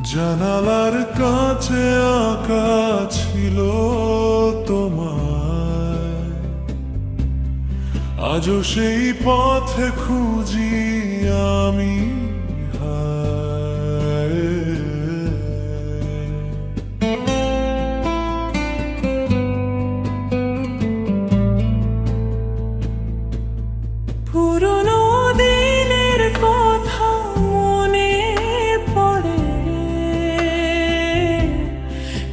জানালার কাছে আঁকা ছিল তোমায়, আজও সেই পথে খুঁজি আমি হায়। পুরনো দিনের কথা মনে পড়ে,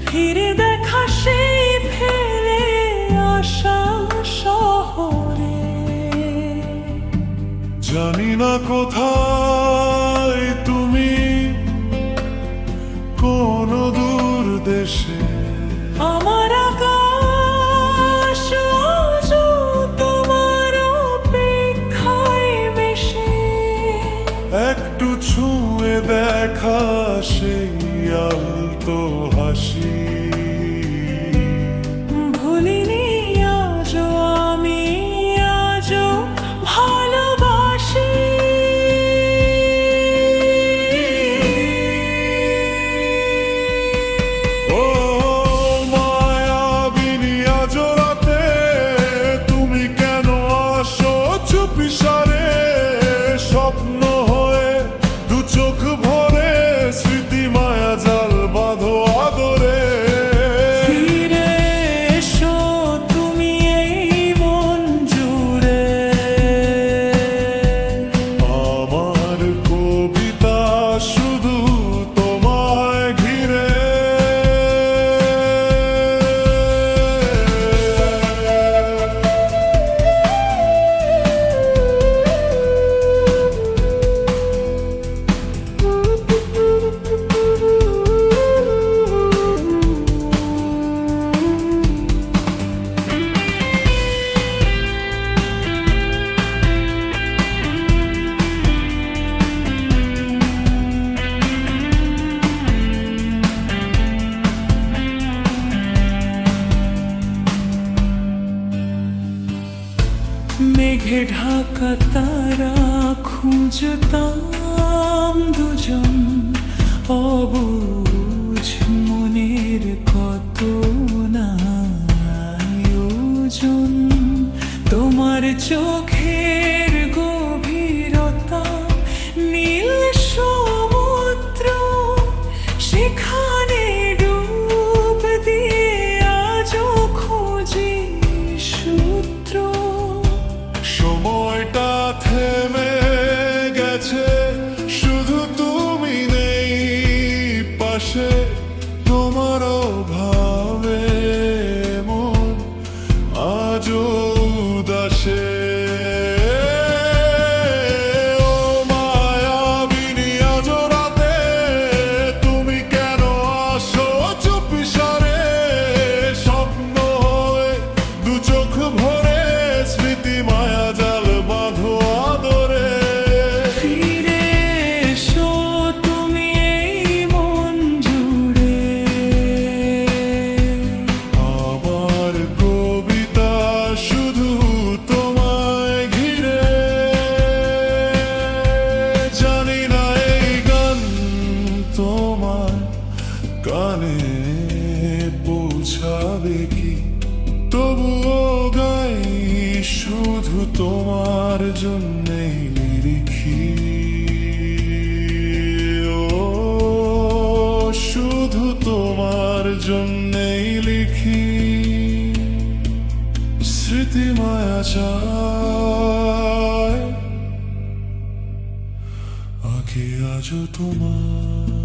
ফিরে দেখা সেই ফেলে আসা শহরে। জানি না কোথায় তুমি, কোন দূর দেশে। আমার আকাশ আজও তোমার অপেক্ষায় বেশি। একটু ছুঁয়ে দেখা সেই আলতো হাসি। ভুলিনি আজও আমি, আজও ভালোবাসি। ও মায়াবিনী আজও রাতে তুমি কেন আসো চুপিসারে, স্বপ্ন হয়ে দু চোখ ভরে, স্মৃতি মায়া জাল বাঁধো আদরে। ফিরে এসো তুমি এই মন জুড়ে, আমার কবিতা শুধু তোমায় ঘিরে। মেঘে ঢাকা তারা খুঁজতাম দুজন, অবুঝ মনের কত না আয়োজন। তোমার চোখের গভীরতা নীল সমুদ্র, সেখানে ডুব দিয়ে আজও খুঁজি সূত্র। সময়টা থেমে গেছে, শুধু তুমি নেই পাশে। তোমার অভাবে মন আজও উদাসে। ও মায়াবিনী আজও রাতে তুমি কেন আসো চুপিসারে, স্বপ্ন হয়ে দু চোখ ভরে, স্মৃতি মায়া জাল বাঁধো আদরে। ফিরে এসো তুমি এই মন জুড়ে, আমার কবিতা শুধু তোমায় ঘিরে। জানি না এই গান তোমার কানে পৌঁছাবে কি, তবুও গাই শুধু তোমার জন্যেই লিখি। ও শুধু তোমার জন্যেই লিখি, স্মৃতি মায়া চায় আঁকি আজও তোমার।